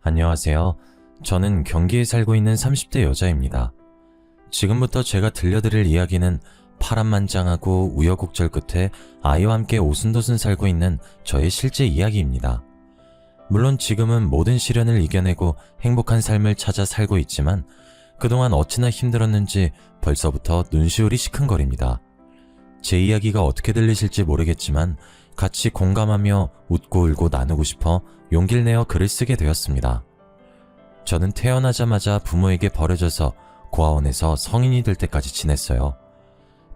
안녕하세요. 저는 경기에 살고 있는 30대 여자입니다. 지금부터 제가 들려드릴 이야기는 파란만장하고 우여곡절 끝에 아이와 함께 오순도순 살고 있는 저의 실제 이야기입니다. 물론 지금은 모든 시련을 이겨내고 행복한 삶을 찾아 살고 있지만 그동안 어찌나 힘들었는지 벌써부터 눈시울이 시큰거립니다. 제 이야기가 어떻게 들리실지 모르겠지만 같이 공감하며 웃고 울고 나누고 싶어 용기를 내어 글을 쓰게 되었습니다. 저는 태어나자마자 부모에게 버려져서 고아원에서 성인이 될 때까지 지냈어요.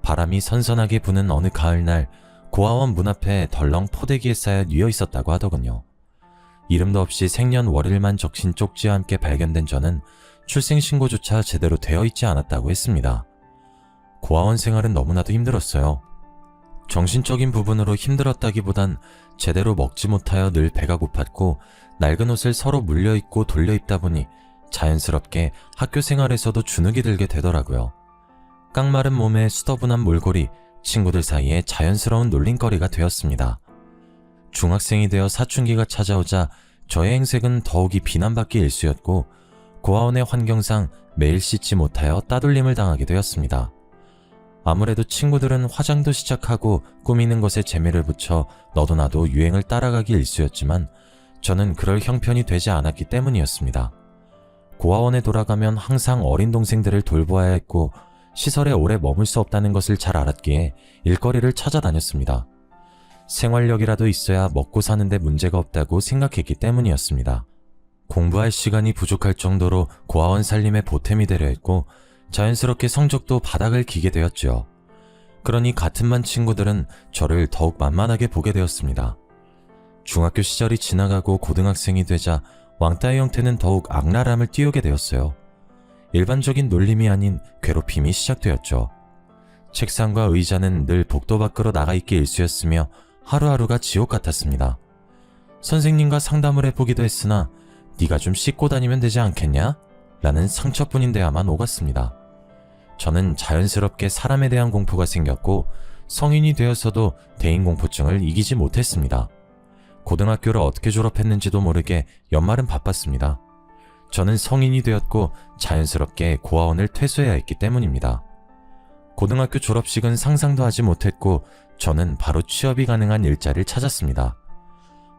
바람이 선선하게 부는 어느 가을날 고아원 문 앞에 덜렁 포대기에 쌓여 뉘어 있었다고 하더군요. 이름도 없이 생년월일만 적신 쪽지와 함께 발견된 저는 출생신고조차 제대로 되어 있지 않았다고 했습니다. 고아원 생활은 너무나도 힘들었어요. 정신적인 부분으로 힘들었다기보단 제대로 먹지 못하여 늘 배가 고팠고 낡은 옷을 서로 물려입고 돌려입다 보니 자연스럽게 학교 생활에서도 주눅이 들게 되더라고요. 깡마른 몸에 수더분한 몰골이 친구들 사이에 자연스러운 놀림거리가 되었습니다. 중학생이 되어 사춘기가 찾아오자 저의 행색은 더욱이 비난받기 일쑤였고 고아원의 환경상 매일 씻지 못하여 따돌림을 당하게 되었습니다. 아무래도 친구들은 화장도 시작하고 꾸미는 것에 재미를 붙여 너도 나도 유행을 따라가기 일쑤였지만 저는 그럴 형편이 되지 않았기 때문이었습니다. 고아원에 돌아가면 항상 어린 동생들을 돌보아야 했고 시설에 오래 머물 수 없다는 것을 잘 알았기에 일거리를 찾아다녔습니다. 생활력이라도 있어야 먹고 사는데 문제가 없다고 생각했기 때문이었습니다. 공부할 시간이 부족할 정도로 고아원 살림에 보탬이 되려 했고 자연스럽게 성적도 바닥을 기게 되었죠. 그러니 같은 반 친구들은 저를 더욱 만만하게 보게 되었습니다. 중학교 시절이 지나가고 고등학생이 되자 왕따의 형태는 더욱 악랄함을 띄우게 되었어요. 일반적인 놀림이 아닌 괴롭힘이 시작되었죠. 책상과 의자는 늘 복도 밖으로 나가 있기 일쑤였으며 하루하루가 지옥 같았습니다. 선생님과 상담을 해보기도 했으나 네가 좀 씻고 다니면 되지 않겠냐? 라는 상처뿐인데야만 오갔습니다. 저는 자연스럽게 사람에 대한 공포가 생겼고 성인이 되어서도 대인공포증을 이기지 못했습니다. 고등학교를 어떻게 졸업했는지도 모르게 연말은 바빴습니다. 저는 성인이 되었고 자연스럽게 고아원을 퇴소해야 했기 때문입니다. 고등학교 졸업식은 상상도 하지 못했고 저는 바로 취업이 가능한 일자리를 찾았습니다.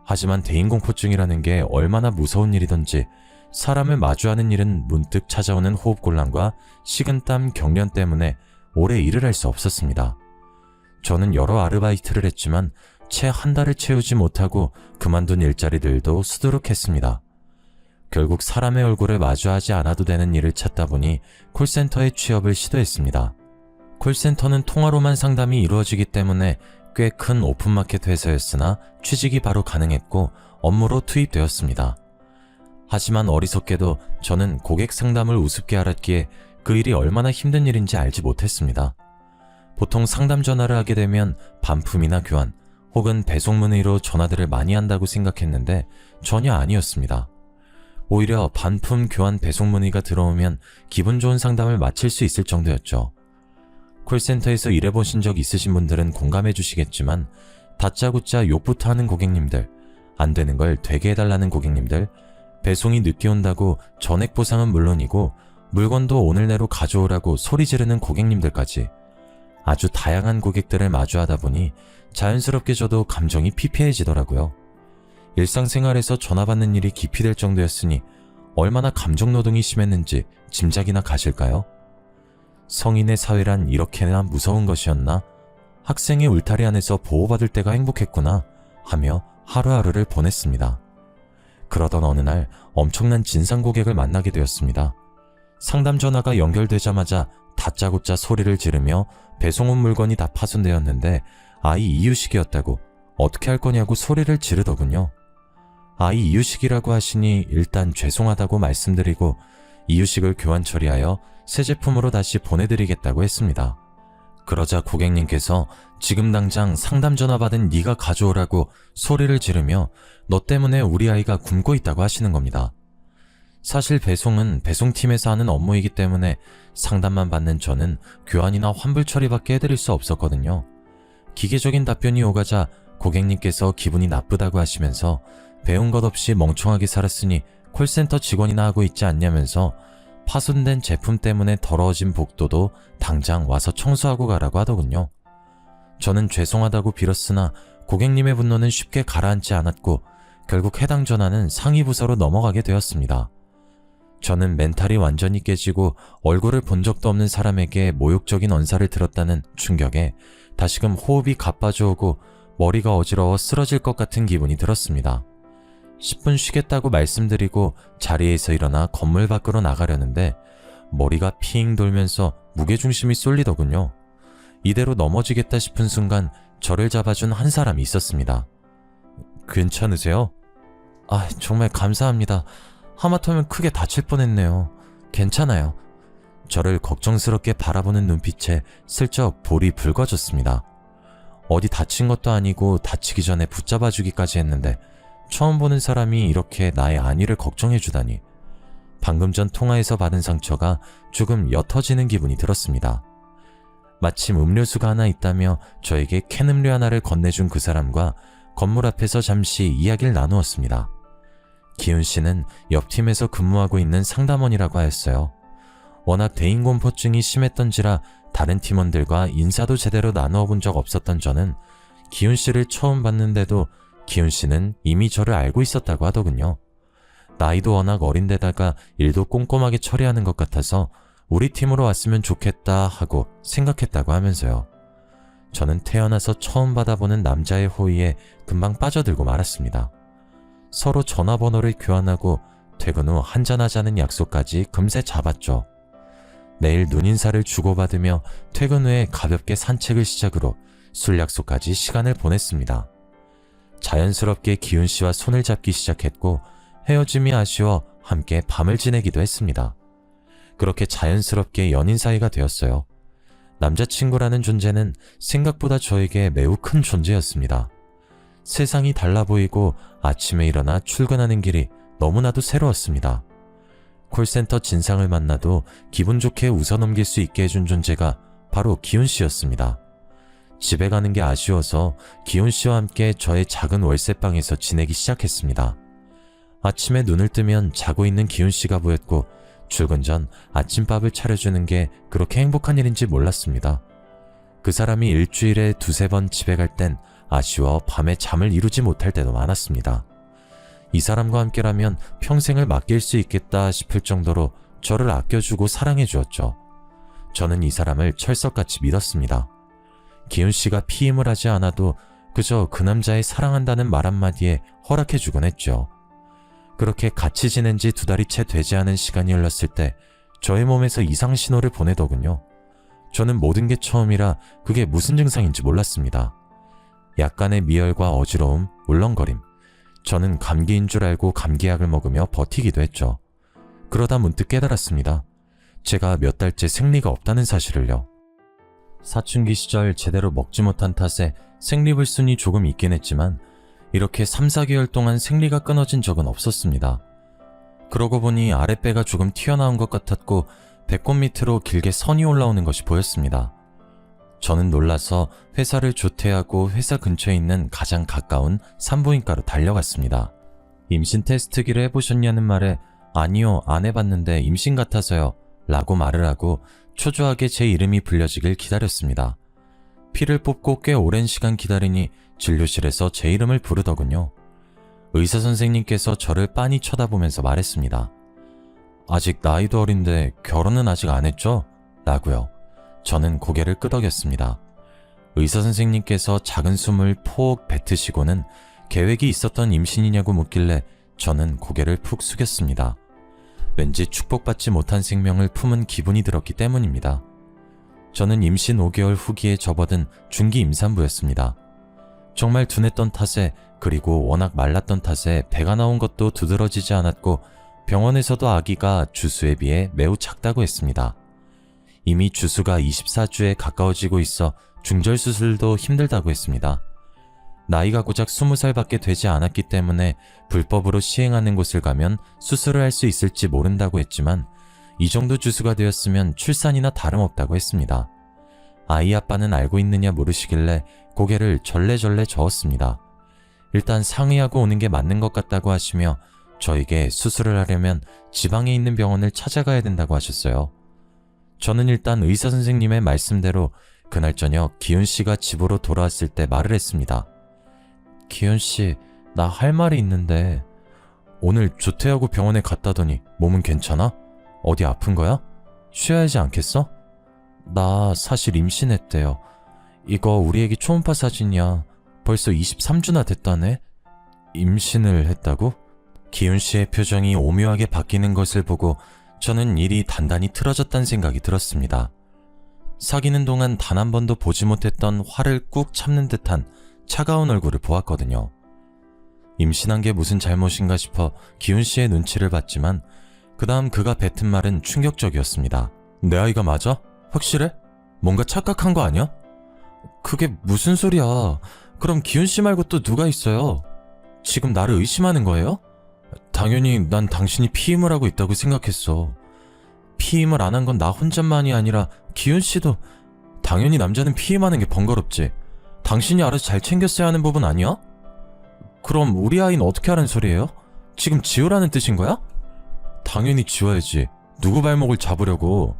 하지만 대인공포증이라는 게 얼마나 무서운 일이던지 사람을 마주하는 일은 문득 찾아오는 호흡곤란과 식은땀, 경련 때문에 오래 일을 할 수 없었습니다. 저는 여러 아르바이트를 했지만 채 한 달을 채우지 못하고 그만둔 일자리들도 수두룩했습니다. 결국 사람의 얼굴을 마주하지 않아도 되는 일을 찾다 보니 콜센터에 취업을 시도했습니다. 콜센터는 통화로만 상담이 이루어지기 때문에 꽤 큰 오픈마켓 회사였으나 취직이 바로 가능했고 업무로 투입되었습니다. 하지만 어리석게도 저는 고객 상담을 우습게 알았기에 그 일이 얼마나 힘든 일인지 알지 못했습니다. 보통 상담 전화를 하게 되면 반품이나 교환 혹은 배송 문의로 전화들을 많이 한다고 생각했는데 전혀 아니었습니다. 오히려 반품, 교환, 배송 문의가 들어오면 기분 좋은 상담을 마칠 수 있을 정도였죠. 콜센터에서 일해보신 적 있으신 분들은 공감해 주시겠지만 다짜고짜 욕부터 하는 고객님들, 안 되는 걸 되게 해달라는 고객님들, 배송이 늦게 온다고 전액 보상은 물론이고 물건도 오늘 내로 가져오라고 소리 지르는 고객님들까지 아주 다양한 고객들을 마주하다 보니 자연스럽게 저도 감정이 피폐해지더라고요. 일상생활에서 전화 받는 일이 기피될 정도였으니 얼마나 감정노동이 심했는지 짐작이나 가실까요? 성인의 사회란 이렇게나 무서운 것이었나? 학생의 울타리 안에서 보호받을 때가 행복했구나 하며 하루하루를 보냈습니다. 그러던 어느 날 엄청난 진상 고객을 만나게 되었습니다. 상담 전화가 연결되자마자 다짜고짜 소리를 지르며 배송 온 물건이 다 파손되었는데 아이 이유식이었다고 어떻게 할 거냐고 소리를 지르더군요. 아이 이유식이라고 하시니 일단 죄송하다고 말씀드리고 이유식을 교환 처리하여 새 제품으로 다시 보내드리겠다고 했습니다. 그러자 고객님께서 지금 당장 상담 전화 받은 네가 가져오라고 소리를 지르며 너 때문에 우리 아이가 굶고 있다고 하시는 겁니다. 사실 배송은 배송팀에서 하는 업무이기 때문에 상담만 받는 저는 교환이나 환불 처리밖에 해드릴 수 없었거든요. 기계적인 답변이 오가자 고객님께서 기분이 나쁘다고 하시면서 배운 것 없이 멍청하게 살았으니 콜센터 직원이나 하고 있지 않냐면서 파손된 제품 때문에 더러워진 복도도 당장 와서 청소하고 가라고 하더군요. 저는 죄송하다고 빌었으나 고객님의 분노는 쉽게 가라앉지 않았고 결국 해당 전화는 상위 부서로 넘어가게 되었습니다. 저는 멘탈이 완전히 깨지고 얼굴을 본 적도 없는 사람에게 모욕적인 언사를 들었다는 충격에 다시금 호흡이 가빠져오고 머리가 어지러워 쓰러질 것 같은 기분이 들었습니다. 10분 쉬겠다고 말씀드리고 자리에서 일어나 건물 밖으로 나가려는데 머리가 핑 돌면서 무게중심이 쏠리더군요. 이대로 넘어지겠다 싶은 순간 저를 잡아준 한 사람이 있었습니다. 괜찮으세요? 정말 감사합니다. 하마터면 크게 다칠 뻔했네요. 괜찮아요. 저를 걱정스럽게 바라보는 눈빛에 슬쩍 볼이 붉어졌습니다. 어디 다친 것도 아니고 다치기 전에 붙잡아주기까지 했는데 처음 보는 사람이 이렇게 나의 안위를 걱정해주다니. 방금 전 통화에서 받은 상처가 조금 옅어지는 기분이 들었습니다. 마침 음료수가 하나 있다며 저에게 캔 음료 하나를 건네준 그 사람과 건물 앞에서 잠시 이야기를 나누었습니다. 기훈 씨는 옆 팀에서 근무하고 있는 상담원이라고 하였어요. 워낙 대인공포증이 심했던지라 다른 팀원들과 인사도 제대로 나누어 본 적 없었던 저는 기훈 씨를 처음 봤는데도 기훈 씨는 이미 저를 알고 있었다고 하더군요. 나이도 워낙 어린데다가 일도 꼼꼼하게 처리하는 것 같아서 우리 팀으로 왔으면 좋겠다 하고 생각했다고 하면서요. 저는 태어나서 처음 받아보는 남자의 호의에 금방 빠져들고 말았습니다. 서로 전화번호를 교환하고 퇴근 후 한잔하자는 약속까지 금세 잡았죠. 내일 눈인사를 주고받으며 퇴근 후에 가볍게 산책을 시작으로 술 약속까지 시간을 보냈습니다. 자연스럽게 기훈 씨와 손을 잡기 시작했고 헤어짐이 아쉬워 함께 밤을 지내기도 했습니다. 그렇게 자연스럽게 연인 사이가 되었어요. 남자친구라는 존재는 생각보다 저에게 매우 큰 존재였습니다. 세상이 달라 보이고 아침에 일어나 출근하는 길이 너무나도 새로웠습니다. 콜센터 진상을 만나도 기분 좋게 웃어넘길 수 있게 해준 존재가 바로 기훈 씨였습니다. 집에 가는 게 아쉬워서 기훈 씨와 함께 저의 작은 월세방에서 지내기 시작했습니다. 아침에 눈을 뜨면 자고 있는 기훈 씨가 보였고 출근 전 아침밥을 차려주는 게 그렇게 행복한 일인지 몰랐습니다. 그 사람이 일주일에 두세 번 집에 갈 땐 아쉬워 밤에 잠을 이루지 못할 때도 많았습니다. 이 사람과 함께라면 평생을 맡길 수 있겠다 싶을 정도로 저를 아껴주고 사랑해 주었죠. 저는 이 사람을 철석같이 믿었습니다. 기훈 씨가 피임을 하지 않아도 그저 그 남자의 사랑한다는 말 한마디에 허락해 주곤 했죠. 그렇게 같이 지낸 지 2달이 채 되지 않은 시간이 흘렀을 때 저의 몸에서 이상 신호를 보내더군요. 저는 모든 게 처음이라 그게 무슨 증상인지 몰랐습니다. 약간의 미열과 어지러움, 울렁거림. 저는 감기인 줄 알고 감기약을 먹으며 버티기도 했죠. 그러다 문득 깨달았습니다. 제가 몇 달째 생리가 없다는 사실을요. 사춘기 시절 제대로 먹지 못한 탓에 생리불순이 조금 있긴 했지만 이렇게 3, 4개월 동안 생리가 끊어진 적은 없었습니다. 그러고 보니 아랫배가 조금 튀어나온 것 같았고 배꼽 밑으로 길게 선이 올라오는 것이 보였습니다. 저는 놀라서 회사를 조퇴하고 회사 근처에 있는 가장 가까운 산부인과로 달려갔습니다. 임신 테스트기를 해보셨냐는 말에 아니요, 안 해봤는데 임신 같아서요 라고 말을 하고 초조하게 제 이름이 불려지길 기다렸습니다. 피를 뽑고 꽤 오랜 시간 기다리니 진료실에서 제 이름을 부르더군요. 의사 선생님께서 저를 빤히 쳐다보면서 말했습니다. 아직 나이도 어린데 결혼은 아직 안 했죠? 라고요. 저는 고개를 끄덕였습니다. 의사 선생님께서 작은 숨을 포옥 뱉으시고는 계획이 있었던 임신이냐고 묻길래 저는 고개를 푹 숙였습니다. 왠지 축복받지 못한 생명을 품은 기분이 들었기 때문입니다. 저는 임신 5개월 후기에 접어든 중기 임산부였습니다. 정말 둔했던 탓에 그리고 워낙 말랐던 탓에 배가 나온 것도 두드러지지 않았고 병원에서도 아기가 주수에 비해 매우 작다고 했습니다. 이미 주수가 24주에 가까워지고 있어 중절수술도 힘들다고 했습니다. 나이가 고작 20살밖에 되지 않았기 때문에 불법으로 시행하는 곳을 가면 수술을 할 수 있을지 모른다고 했지만 이 정도 주수가 되었으면 출산이나 다름없다고 했습니다. 아이 아빠는 알고 있느냐 물으시길래 고개를 절레절레 저었습니다. 일단 상의하고 오는 게 맞는 것 같다고 하시며 저에게 수술을 하려면 지방에 있는 병원을 찾아가야 된다고 하셨어요. 저는 일단 의사 선생님의 말씀대로 그날 저녁 기훈 씨가 집으로 돌아왔을 때 말을 했습니다. 기훈 씨, 나 할 말이 있는데 오늘 조퇴하고 병원에 갔다더니 몸은 괜찮아? 어디 아픈 거야? 쉬어야 하지 않겠어? 나 사실 임신했대요. 이거 우리 애기 초음파 사진이야. 벌써 23주나 됐다네? 임신을 했다고? 기훈 씨의 표정이 오묘하게 바뀌는 것을 보고 저는 일이 단단히 틀어졌다는 생각이 들었습니다. 사귀는 동안 단 한 번도 보지 못했던 화를 꾹 참는 듯한 차가운 얼굴을 보았거든요. 임신한 게 무슨 잘못인가 싶어 기훈 씨의 눈치를 봤지만 그 다음 그가 뱉은 말은 충격적이었습니다. 내 아이가 맞아? 확실해? 뭔가 착각한 거 아니야? 그게 무슨 소리야. 그럼 기훈 씨 말고 또 누가 있어요? 지금 나를 의심하는 거예요? 당연히 난 당신이 피임을 하고 있다고 생각했어. 피임을 안 한 건 나 혼자만이 아니라 기훈 씨도. 당연히 남자는 피임하는 게 번거롭지. 당신이 알아서 잘 챙겼어야 하는 부분 아니야? 그럼 우리 아이는 어떻게 하라는 소리예요? 지금 지우라는 뜻인 거야? 당연히 지워야지. 누구 발목을 잡으려고.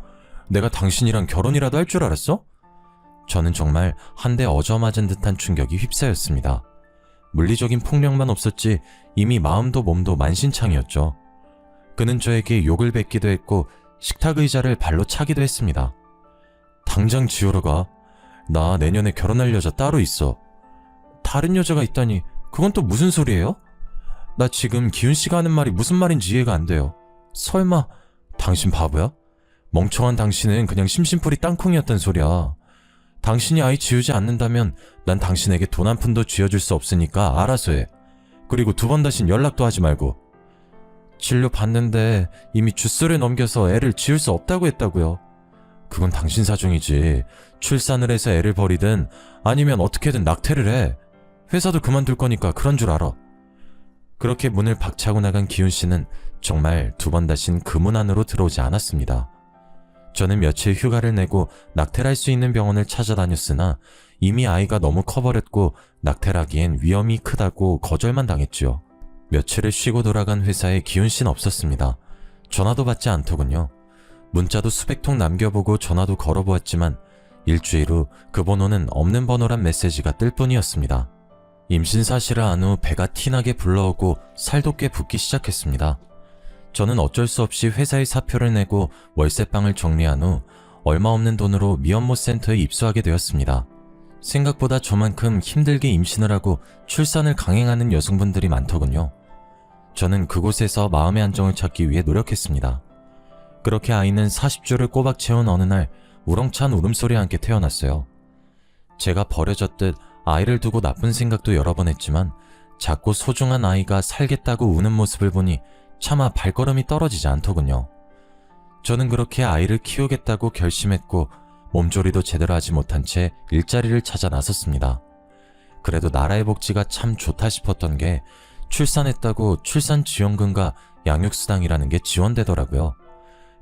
내가 당신이랑 결혼이라도 할 줄 알았어? 저는 정말 한 대 얻어맞은 듯한 충격이 휩싸였습니다. 물리적인 폭력만 없었지 이미 마음도 몸도 만신창이었죠. 그는 저에게 욕을 뱉기도 했고 식탁 의자를 발로 차기도 했습니다. 당장 지우러 가. 나 내년에 결혼할 여자 따로 있어. 다른 여자가 있다니 그건 또 무슨 소리예요? 나 지금 기훈 씨가 하는 말이 무슨 말인지 이해가 안 돼요. 설마 당신 바보야? 멍청한 당신은 그냥 심심풀이 땅콩이었단 소리야. 당신이 아이 지우지 않는다면 난 당신에게 돈 한 푼도 쥐어줄 수 없으니까 알아서 해. 그리고 두 번 다신 연락도 하지 말고. 진료 받는데 이미 주소를 넘겨서 애를 지울 수 없다고 했다고요. 그건 당신 사정이지. 출산을 해서 애를 버리든 아니면 어떻게든 낙태를 해. 회사도 그만둘 거니까 그런 줄 알아. 그렇게 문을 박차고 나간 기훈 씨는 정말 두 번 다신 그 문 안으로 들어오지 않았습니다. 저는 며칠 휴가를 내고 낙태를 할 수 있는 병원을 찾아다녔으나 이미 아이가 너무 커버렸고 낙태를 하기엔 위험이 크다고 거절만 당했지요. 며칠을 쉬고 돌아간 회사에 기훈 씨는 없었습니다. 전화도 받지 않더군요. 문자도 수백 통 남겨보고 전화도 걸어보았지만 일주일 후 그 번호는 없는 번호란 메시지가 뜰 뿐이었습니다. 임신 사실을 안 후 배가 티나게 불러오고 살도 꽤 붓기 시작했습니다. 저는 어쩔 수 없이 회사에 사표를 내고 월세방을 정리한 후 얼마 없는 돈으로 미혼모 센터에 입소하게 되었습니다. 생각보다 저만큼 힘들게 임신을 하고 출산을 강행하는 여성분들이 많더군요. 저는 그곳에서 마음의 안정을 찾기 위해 노력했습니다. 그렇게 아이는 40주를 꼬박 채운 어느 날 우렁찬 울음소리와 함께 태어났어요. 제가 버려졌듯 아이를 두고 나쁜 생각도 여러 번 했지만 작고 소중한 아이가 살겠다고 우는 모습을 보니 차마 발걸음이 떨어지지 않더군요. 저는 그렇게 아이를 키우겠다고 결심했고 몸조리도 제대로 하지 못한 채 일자리를 찾아 나섰습니다. 그래도 나라의 복지가 참 좋다 싶었던 게 출산했다고 출산지원금과 양육수당이라는 게 지원되더라고요.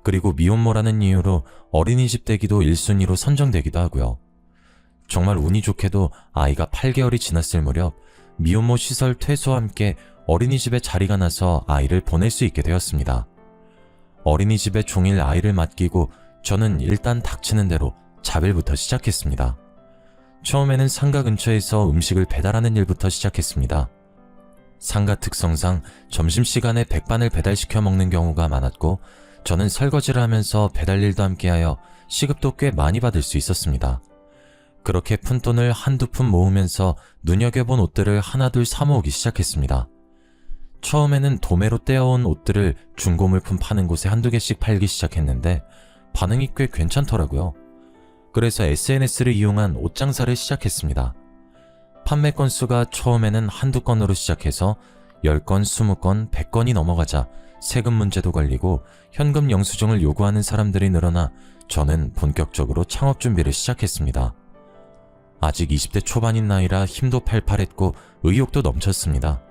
그리고 미혼모라는 이유로 어린이집 대기도 1순위로 선정되기도 하고요. 정말 운이 좋게도 아이가 8개월이 지났을 무렵 미혼모 시설 퇴소와 함께 어린이집에 자리가 나서 아이를 보낼 수 있게 되었습니다. 어린이집에 종일 아이를 맡기고 저는 일단 닥치는 대로 자빌부터 시작했습니다. 처음에는 상가 근처에서 음식을 배달하는 일부터 시작했습니다. 상가 특성상 점심시간에 백반을 배달시켜 먹는 경우가 많았고 저는 설거지를 하면서 배달 일도 함께하여 시급도 꽤 많이 받을 수 있었습니다. 그렇게 푼돈을 한두 푼 모으면서 눈여겨본 옷들을 하나둘 사모으기 시작했습니다. 처음에는 도매로 떼어온 옷들을 중고물품 파는 곳에 한두 개씩 팔기 시작했는데 반응이 꽤 괜찮더라고요. 그래서 SNS를 이용한 옷 장사를 시작했습니다. 판매 건수가 처음에는 한두 건으로 시작해서 10건, 20건, 100건이 넘어가자 세금 문제도 걸리고 현금 영수증을 요구하는 사람들이 늘어나 저는 본격적으로 창업 준비를 시작했습니다. 아직 20대 초반인 나이라 힘도 팔팔했고 의욕도 넘쳤습니다.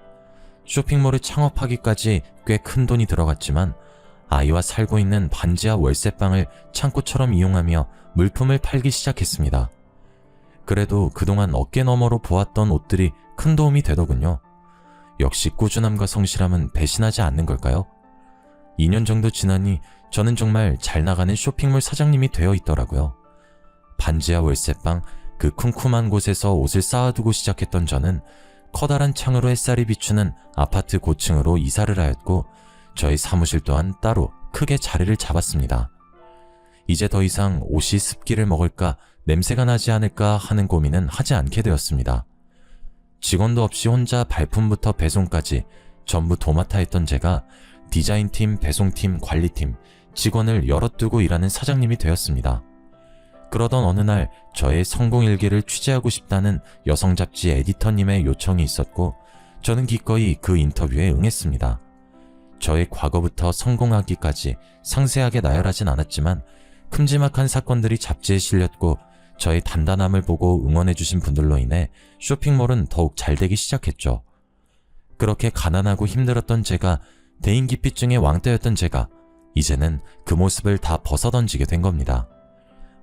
쇼핑몰을 창업하기까지 꽤 큰 돈이 들어갔지만 아이와 살고 있는 반지하 월세방을 창고처럼 이용하며 물품을 팔기 시작했습니다. 그래도 그동안 어깨너머로 보았던 옷들이 큰 도움이 되더군요. 역시 꾸준함과 성실함은 배신하지 않는 걸까요? 2년 정도 지나니 저는 정말 잘 나가는 쇼핑몰 사장님이 되어 있더라고요. 반지하 월세방, 그 쿰쿰한 곳에서 옷을 쌓아두고 시작했던 저는 커다란 창으로 햇살이 비추는 아파트 고층으로 이사를 하였고 저희 사무실 또한 따로 크게 자리를 잡았습니다. 이제 더 이상 옷이 습기를 먹을까 냄새가 나지 않을까 하는 고민은 하지 않게 되었습니다. 직원도 없이 혼자 발품부터 배송까지 전부 도맡아 했던 제가 디자인팀, 배송팀, 관리팀, 직원을 여럿 두고 일하는 사장님이 되었습니다. 그러던 어느 날 저의 성공 일기를 취재하고 싶다는 여성 잡지 에디터님의 요청이 있었고 저는 기꺼이 그 인터뷰에 응했습니다. 저의 과거부터 성공하기까지 상세하게 나열하진 않았지만 큼지막한 사건들이 잡지에 실렸고 저의 단단함을 보고 응원해주신 분들로 인해 쇼핑몰은 더욱 잘되기 시작했죠. 그렇게 가난하고 힘들었던 제가, 대인기피증의 왕따였던 제가 이제는 그 모습을 다 벗어던지게 된 겁니다.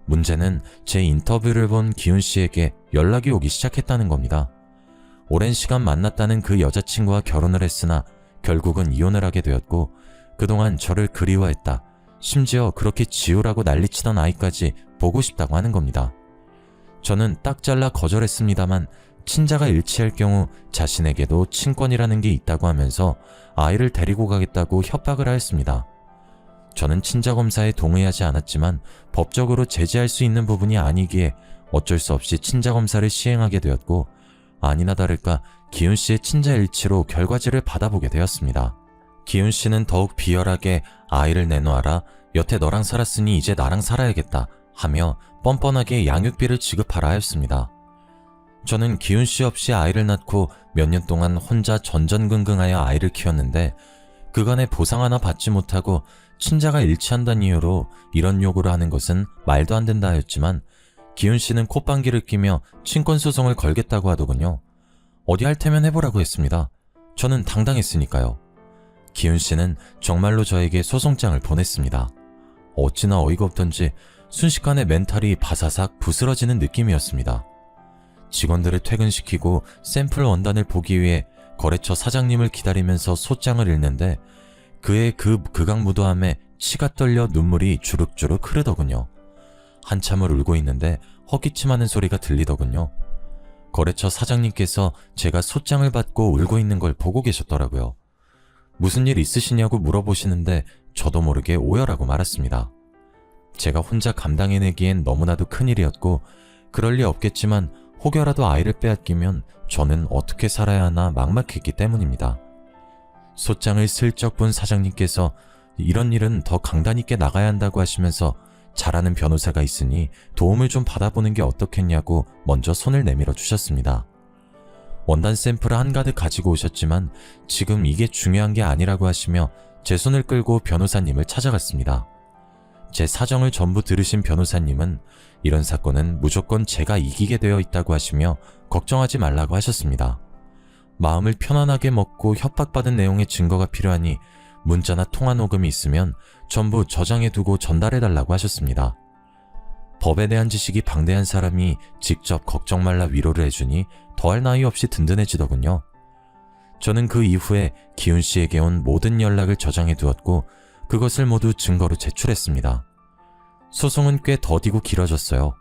문제는 제 인터뷰를 본 기훈 씨에게 연락이 오기 시작했다는 겁니다. 오랜 시간 만났다는 그 여자친구와 결혼을 했으나 결국은 이혼을 하게 되었고 그동안 저를 그리워했다. 심지어 그렇게 지우라고 난리치던 아이까지 보고 싶다고 하는 겁니다. 저는 딱 잘라 거절했습니다만 친자가 일치할 경우 자신에게도 친권이라는 게 있다고 하면서 아이를 데리고 가겠다고 협박을 하였습니다. 저는 친자 검사에 동의하지 않았지만 법적으로 제재할 수 있는 부분이 아니기에 어쩔 수 없이 친자 검사를 시행하게 되었고 아니나 다를까 기훈 씨의 친자 일치로 결과지를 받아보게 되었습니다. 기훈 씨는 더욱 비열하게 아이를 내놓아라, 여태 너랑 살았으니 이제 나랑 살아야겠다 하며 뻔뻔하게 양육비를 지급하라 하였습니다. 저는 기훈 씨 없이 아이를 낳고 몇 년 동안 혼자 전전긍긍하여 아이를 키웠는데 그간의 보상 하나 받지 못하고 친자가 일치한다는 이유로 이런 요구를 하는 것은 말도 안 된다 하였지만 기훈 씨는 콧방귀를 끼며 친권소송을 걸겠다고 하더군요. 어디 할 테면 해보라고 했습니다. 저는 당당했으니까요. 기훈 씨는 정말로 저에게 소송장을 보냈습니다. 어찌나 어이가 없던지 순식간에 멘탈이 바사삭 부스러지는 느낌이었습니다. 직원들을 퇴근시키고 샘플 원단을 보기 위해 거래처 사장님을 기다리면서 소장을 읽는데 그의 그 극악무도함에 치가 떨려 눈물이 주룩주룩 흐르더군요. 한참을 울고 있는데 헛기침하는 소리가 들리더군요. 거래처 사장님께서 제가 소장을 받고 울고 있는 걸 보고 계셨더라고요. 무슨 일 있으시냐고 물어보시는데 저도 모르게 오열하고 말았습니다. 제가 혼자 감당해내기엔 너무나도 큰일이었고 그럴 리 없겠지만 혹여라도 아이를 빼앗기면 저는 어떻게 살아야 하나 막막했기 때문입니다. 소장을 슬쩍 본 사장님께서 이런 일은 더 강단 있게 나가야 한다고 하시면서 잘하는 변호사가 있으니 도움을 좀 받아보는 게 어떻겠냐고 먼저 손을 내밀어 주셨습니다. 원단 샘플을 한가득 가지고 오셨지만 지금 이게 중요한 게 아니라고 하시며 제 손을 끌고 변호사님을 찾아갔습니다. 제 사정을 전부 들으신 변호사님은 이런 사건은 무조건 제가 이기게 되어 있다고 하시며 걱정하지 말라고 하셨습니다. 마음을 편안하게 먹고 협박받은 내용의 증거가 필요하니 문자나 통화 녹음이 있으면 전부 저장해두고 전달해달라고 하셨습니다. 법에 대한 지식이 방대한 사람이 직접 걱정 말라 위로를 해주니 더할 나위 없이 든든해지더군요. 저는 그 이후에 기훈 씨에게 온 모든 연락을 저장해두었고 그것을 모두 증거로 제출했습니다. 소송은 꽤 더디고 길어졌어요.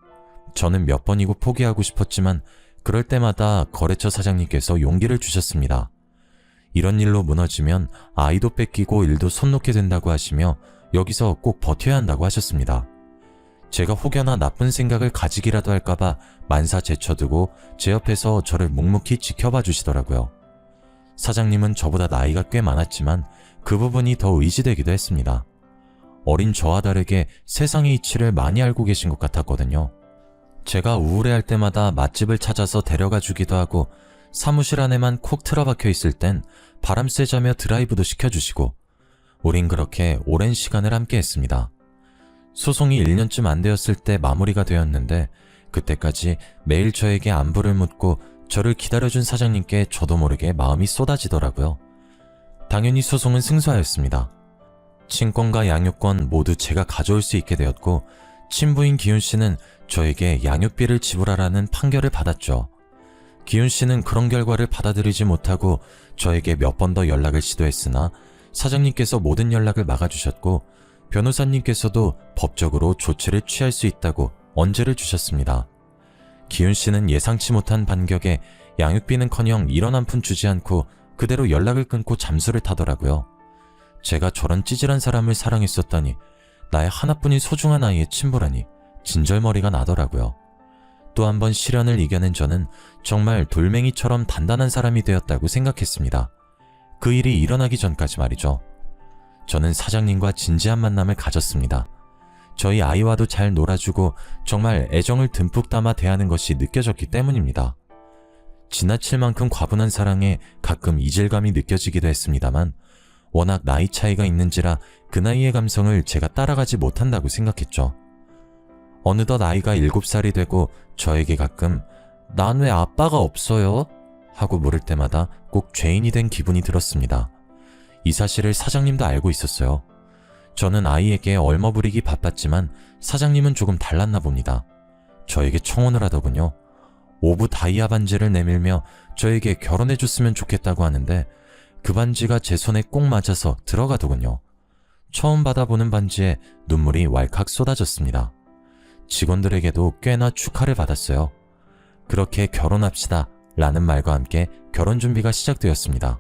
저는 몇 번이고 포기하고 싶었지만 그럴 때마다 거래처 사장님께서 용기를 주셨습니다. 이런 일로 무너지면 아이도 뺏기고 일도 손 놓게 된다고 하시며 여기서 꼭 버텨야 한다고 하셨습니다. 제가 혹여나 나쁜 생각을 가지기라도 할까봐 만사 제쳐두고 제 옆에서 저를 묵묵히 지켜봐 주시더라고요. 사장님은 저보다 나이가 꽤 많았지만 그 부분이 더 의지되기도 했습니다. 어린 저와 다르게 세상의 이치를 많이 알고 계신 것 같았거든요. 제가 우울해할 때마다 맛집을 찾아서 데려가 주기도 하고 사무실 안에만 콕 틀어박혀 있을 땐 바람 쐬자며 드라이브도 시켜주시고 우린 그렇게 오랜 시간을 함께 했습니다. 소송이 1년쯤 안 되었을 때 마무리가 되었는데 그때까지 매일 저에게 안부를 묻고 저를 기다려준 사장님께 저도 모르게 마음이 쏟아지더라고요. 당연히 소송은 승소하였습니다. 친권과 양육권 모두 제가 가져올 수 있게 되었고 친부인 기훈 씨는 저에게 양육비를 지불하라는 판결을 받았죠. 기훈 씨는 그런 결과를 받아들이지 못하고 저에게 몇 번 더 연락을 시도했으나 사장님께서 모든 연락을 막아주셨고 변호사님께서도 법적으로 조치를 취할 수 있다고 언제를 주셨습니다. 기훈 씨는 예상치 못한 반격에 양육비는커녕 1원 한 푼 주지 않고 그대로 연락을 끊고 잠수를 타더라고요. 제가 저런 찌질한 사람을 사랑했었다니, 나의 하나뿐인 소중한 아이의 친부라니 진절머리가 나더라고요. 또 한 번 시련을 이겨낸 저는 정말 돌멩이처럼 단단한 사람이 되었다고 생각했습니다. 그 일이 일어나기 전까지 말이죠. 저는 사장님과 진지한 만남을 가졌습니다. 저희 아이와도 잘 놀아주고 정말 애정을 듬뿍 담아 대하는 것이 느껴졌기 때문입니다. 지나칠 만큼 과분한 사랑에 가끔 이질감이 느껴지기도 했습니다만 워낙 나이 차이가 있는지라 그 나이의 감성을 제가 따라가지 못한다고 생각했죠. 어느덧 아이가 7살이 되고 저에게 가끔 "난 왜 아빠가 없어요?" 하고 물을 때마다 꼭 죄인이 된 기분이 들었습니다. 이 사실을 사장님도 알고 있었어요. 저는 아이에게 얼머부리기 바빴지만 사장님은 조금 달랐나 봅니다. 저에게 청혼을 하더군요. 오브 다이아 반지를 내밀며 저에게 결혼해줬으면 좋겠다고 하는데 그 반지가 제 손에 꼭 맞아서 들어가더군요. 처음 받아보는 반지에 눈물이 왈칵 쏟아졌습니다. 직원들에게도 꽤나 축하를 받았어요. 그렇게 결혼합시다 라는 말과 함께 결혼 준비가 시작되었습니다.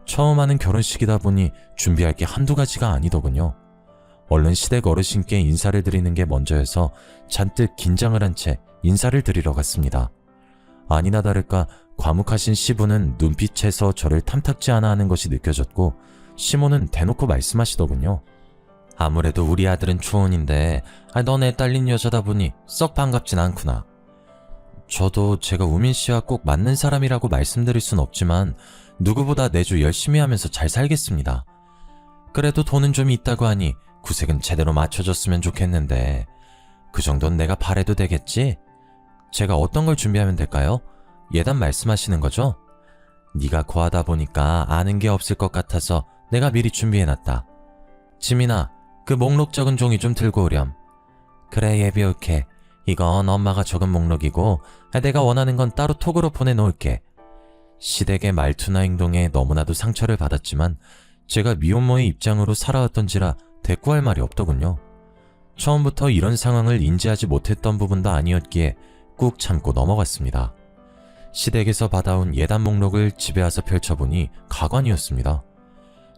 처음 하는 결혼식이다 보니 준비할 게 한두 가지가 아니더군요. 얼른 시댁 어르신께 인사를 드리는 게 먼저여서 잔뜩 긴장을 한 채 인사를 드리러 갔습니다. 아니나 다를까 과묵하신 시부는 눈빛에서 저를 탐탁지 않아 하는 것이 느껴졌고 시모는 대놓고 말씀하시더군요. "아무래도 우리 아들은 초혼인데 너네 딸린 여자다 보니 썩 반갑진 않구나." 저도 제가 우민 씨와 꼭 맞는 사람이라고 말씀드릴 순 없지만 누구보다 내주 열심히 하면서 잘 살겠습니다. 그래도 돈은 좀 있다고 하니 구색은 제대로 맞춰줬으면 좋겠는데 그 정도는 내가 바래도 되겠지? 제가 어떤 걸 준비하면 될까요? 예단 말씀하시는 거죠? 네가 거하다 보니까 아는 게 없을 것 같아서 내가 미리 준비해놨다. 지민아, 그 목록 적은 종이 좀 들고 오렴. 그래, 예비 올게. 이건 엄마가 적은 목록이고 내가 원하는 건 따로 톡으로 보내놓을게. 시댁의 말투나 행동에 너무나도 상처를 받았지만 제가 미혼모의 입장으로 살아왔던지라 대꾸할 말이 없더군요. 처음부터 이런 상황을 인지하지 못했던 부분도 아니었기에 꾹 참고 넘어갔습니다. 시댁에서 받아온 예단 목록을 집에 와서 펼쳐보니 가관이었습니다.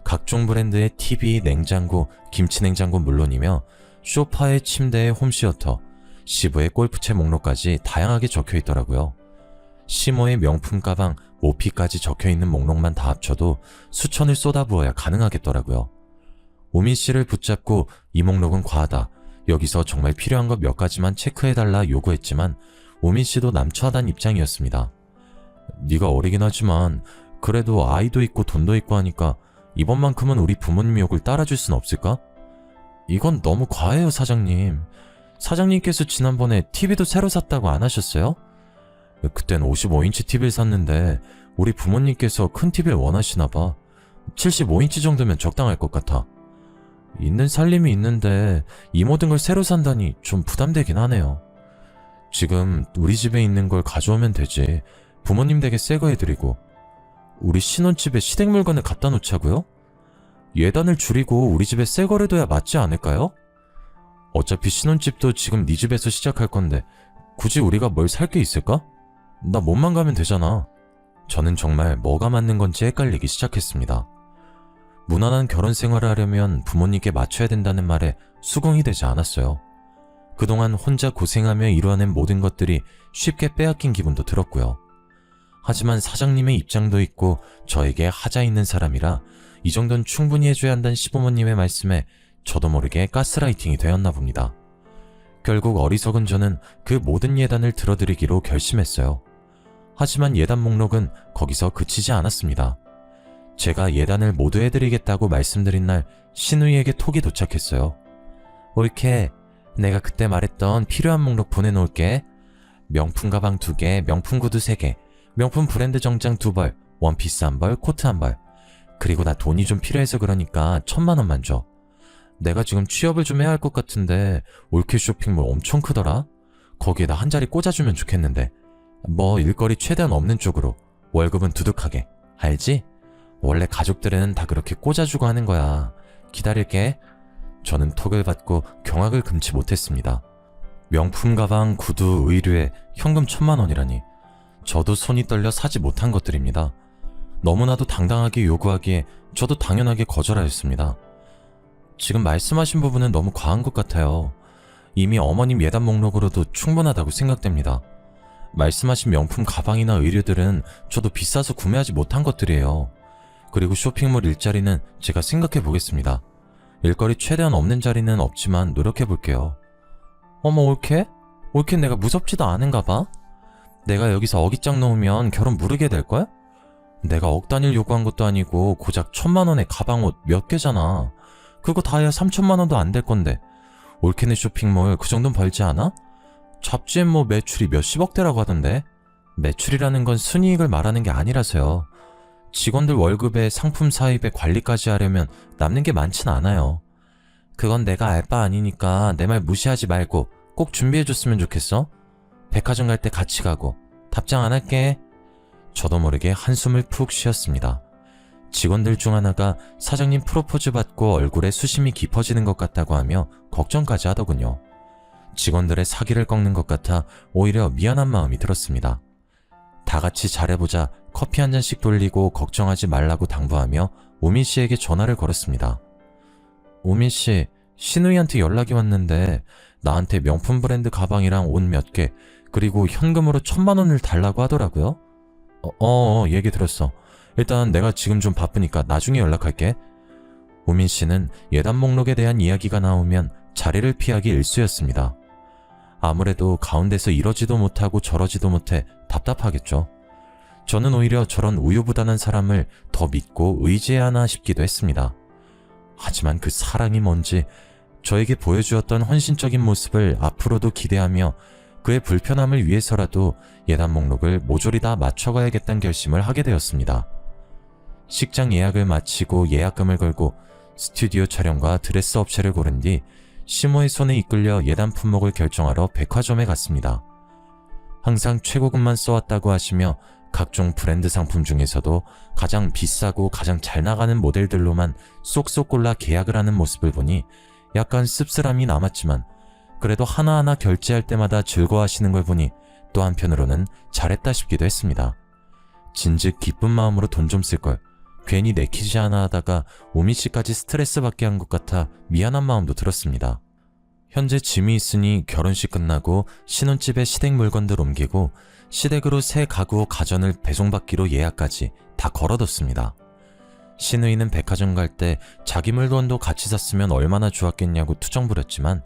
각종 브랜드의 TV, 냉장고, 김치냉장고 물론이며 소파에 침대에 홈시어터, 시부의 골프채 목록까지 다양하게 적혀있더라고요. 시모의 명품 가방, 모피까지 적혀있는 목록만 다 합쳐도 수천을 쏟아부어야 가능하겠더라고요. 우민 씨를 붙잡고 이 목록은 과하다, 여기서 정말 필요한 것 몇 가지만 체크해달라 요구했지만 우민 씨도 남처하단 입장이었습니다. 네가 어리긴 하지만 그래도 아이도 있고 돈도 있고 하니까 이번만큼은 우리 부모님 욕을 따라줄 순 없을까? 이건 너무 과해요, 사장님. 사장님께서 지난번에 TV도 새로 샀다고 안 하셨어요? 그땐 55인치 TV를 샀는데 우리 부모님께서 큰 TV를 원하시나봐. 75인치 정도면 적당할 것 같아. 있는 살림이 있는데 이 모든 걸 새로 산다니 좀 부담되긴 하네요. 지금 우리 집에 있는 걸 가져오면 되지. 부모님 댁에 새 거 해드리고. 우리 신혼집에 시댁 물건을 갖다 놓자고요? 예단을 줄이고 우리 집에 새 거를 둬야 맞지 않을까요? 어차피 신혼집도 지금 네 집에서 시작할 건데 굳이 우리가 뭘 살 게 있을까? 나 몸만 가면 되잖아. 저는 정말 뭐가 맞는 건지 헷갈리기 시작했습니다. 무난한 결혼 생활을 하려면 부모님께 맞춰야 된다는 말에 수긍이 되지 않았어요. 그동안 혼자 고생하며 이루어낸 모든 것들이 쉽게 빼앗긴 기분도 들었고요. 하지만 사장님의 입장도 있고 저에게 하자 있는 사람이라 이 정도는 충분히 해줘야 한다는 시부모님의 말씀에 저도 모르게 가스라이팅이 되었나 봅니다. 결국 어리석은 저는 그 모든 예단을 들어드리기로 결심했어요. 하지만 예단 목록은 거기서 그치지 않았습니다. 제가 예단을 모두 해드리겠다고 말씀드린 날 신우이에게 톡이 도착했어요. 옳게, 내가 그때 말했던 필요한 목록 보내놓을게. 명품 가방 2개, 명품 구두 3개, 명품 브랜드 정장 2벌, 원피스 1벌, 코트 1벌. 그리고 나 돈이 좀 필요해서 그러니까 1000만 원만 줘. 내가 지금 취업을 좀 해야 할 것 같은데 올케 쇼핑몰 엄청 크더라. 거기에다 한 자리 꽂아주면 좋겠는데. 뭐 일거리 최대한 없는 쪽으로, 월급은 두둑하게. 알지? 원래 가족들은 다 그렇게 꽂아주고 하는 거야. 기다릴게. 저는 톡을 받고 경악을 금치 못했습니다. 명품 가방, 구두, 의류에 현금 1,000만 원이라니. 저도 손이 떨려 사지 못한 것들입니다. 너무나도 당당하게 요구하기에 저도 당연하게 거절하였습니다. 지금 말씀하신 부분은 너무 과한 것 같아요. 이미 어머님 예단 목록으로도 충분하다고 생각됩니다. 말씀하신 명품 가방이나 의류들은 저도 비싸서 구매하지 못한 것들이에요. 그리고 쇼핑몰 일자리는 제가 생각해 보겠습니다. 일거리 최대한 없는 자리는 없지만 노력해 볼게요. 어머, 올케? 올케 내가 무섭지도 않은가 봐? 내가 여기서 어깃장 놓으면 결혼 무르게 될걸? 내가 억 단위를 요구한 것도 아니고 고작 1,000만 원의 가방옷 몇 개잖아. 그거 다 해야 3,000만 원도 안 될 건데. 올케네 쇼핑몰 그 정도는 벌지 않아? 잡지엔 뭐 매출이 몇십억대라고 하던데. 매출이라는 건 순이익을 말하는 게 아니라서요. 직원들 월급에 상품 사입에 관리까지 하려면 남는 게 많진 않아요. 그건 내가 알바 아니니까 내 말 무시하지 말고 꼭 준비해줬으면 좋겠어. 백화점 갈 때 같이 가고. 답장 안 할게. 저도 모르게 한숨을 푹 쉬었습니다. 직원들 중 하나가 사장님 프로포즈 받고 얼굴에 수심이 깊어지는 것 같다고 하며 걱정까지 하더군요. 직원들의 사기를 꺾는 것 같아 오히려 미안한 마음이 들었습니다. 다 같이 잘해보자 커피 한 잔씩 돌리고 걱정하지 말라고 당부하며 우민 씨에게 전화를 걸었습니다. 우민 씨, 신우이한테 연락이 왔는데 나한테 명품 브랜드 가방이랑 옷 몇 개, 그리고 현금으로 1,000만 원을 달라고 하더라고요. 얘기 들었어. 일단 내가 지금 좀 바쁘니까 나중에 연락할게. 우민 씨는 예단 목록에 대한 이야기가 나오면 자리를 피하기 일쑤였습니다. 아무래도 가운데서 이러지도 못하고 저러지도 못해 답답하겠죠. 저는 오히려 저런 우유부단한 사람을 더 믿고 의지해야 하나 싶기도 했습니다. 하지만 그 사랑이 뭔지, 저에게 보여주었던 헌신적인 모습을 앞으로도 기대하며 그의 불편함을 위해서라도 예단 목록을 모조리 다 맞춰가야겠다는 결심을 하게 되었습니다. 식장 예약을 마치고 예약금을 걸고 스튜디오 촬영과 드레스 업체를 고른 뒤 시모의 손에 이끌려 예단 품목을 결정하러 백화점에 갔습니다. 항상 최고급만 써왔다고 하시며 각종 브랜드 상품 중에서도 가장 비싸고 가장 잘 나가는 모델들로만 쏙쏙 골라 계약을 하는 모습을 보니 약간 씁쓸함이 남았지만 그래도 하나하나 결제할 때마다 즐거워하시는 걸 보니 또 한편으로는 잘했다 싶기도 했습니다. 진즉 기쁜 마음으로 돈 좀 쓸걸, 괜히 내키지 않아 하다가 오미 씨까지 스트레스 받게 한 것 같아 미안한 마음도 들었습니다. 현재 짐이 있으니 결혼식 끝나고 신혼집에 시댁 물건들 옮기고 시댁으로 새 가구 가전을 배송받기로 예약까지 다 걸어뒀습니다. 신우이는 백화점 갈 때 자기 물건도 같이 샀으면 얼마나 좋았겠냐고 투정 부렸지만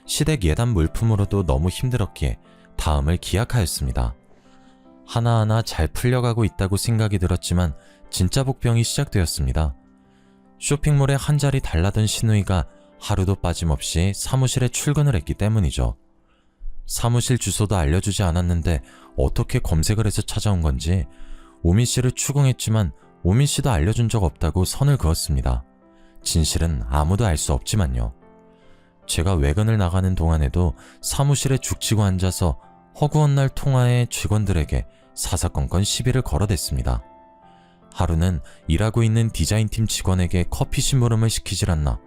시댁 예단 물품으로도 너무 힘들었기에 다음을 기약하였습니다. 하나하나 잘 풀려가고 있다고 생각이 들었지만 진짜 복병이 시작되었습니다. 쇼핑몰에 한 자리 달라던 신우이가 하루도 빠짐없이 사무실에 출근을 했기 때문이죠. 사무실 주소도 알려주지 않았는데 어떻게 검색을 해서 찾아온 건지 우민 씨를 추궁했지만 우민 씨도 알려준 적 없다고 선을 그었습니다. 진실은 아무도 알 수 없지만요. 제가 외근을 나가는 동안에도 사무실에 죽치고 앉아서 허구한 날 통화에 직원들에게 사사건건 시비를 걸어댔습니다. 하루는 일하고 있는 디자인팀 직원에게 커피 심부름을 시키질 않나,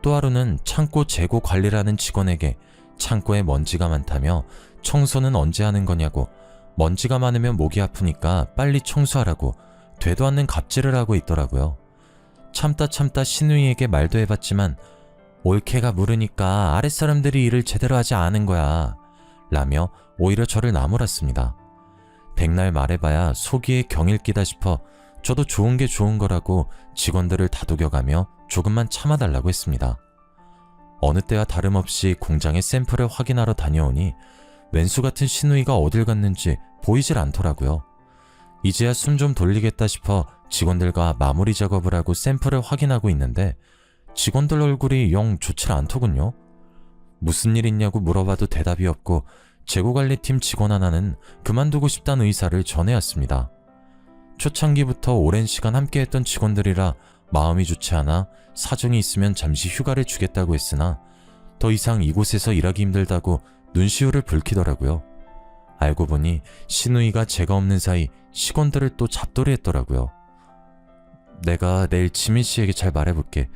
또 하루는 창고 재고 관리를 하는 직원에게 창고에 먼지가 많다며 청소는 언제 하는 거냐고, 먼지가 많으면 목이 아프니까 빨리 청소하라고 되도 않는 갑질을 하고 있더라고요. 참다 신우이에게 말도 해봤지만 올케가 물으니까 아랫사람들이 일을 제대로 하지 않은 거야 라며 오히려 저를 나무랐습니다. 백날 말해봐야 속이에 경일 끼다 싶어 저도 좋은 게 좋은 거라고 직원들을 다독여가며 조금만 참아달라고 했습니다. 어느 때와 다름없이 공장의 샘플을 확인하러 다녀오니 왼수 같은 신우이가 어딜 갔는지 보이질 않더라고요. 이제야 숨 좀 돌리겠다 싶어 직원들과 마무리 작업을 하고 샘플을 확인하고 있는데 직원들 얼굴이 영 좋질 않더군요. 무슨 일 있냐고 물어봐도 대답이 없고 재고관리팀 직원 하나는 그만두고 싶다는 의사를 전해왔습니다. 초창기부터 오랜 시간 함께했던 직원들이라 마음이 좋지 않아 사정이 있으면 잠시 휴가를 주겠다고 했으나 더 이상 이곳에서 일하기 힘들다고 눈시울을 붉히더라고요. 알고 보니 신우이가 제가 없는 사이 직원들을 또 잡돌이 했더라고요. 내가 내일 지민 씨에게 잘 말해볼게.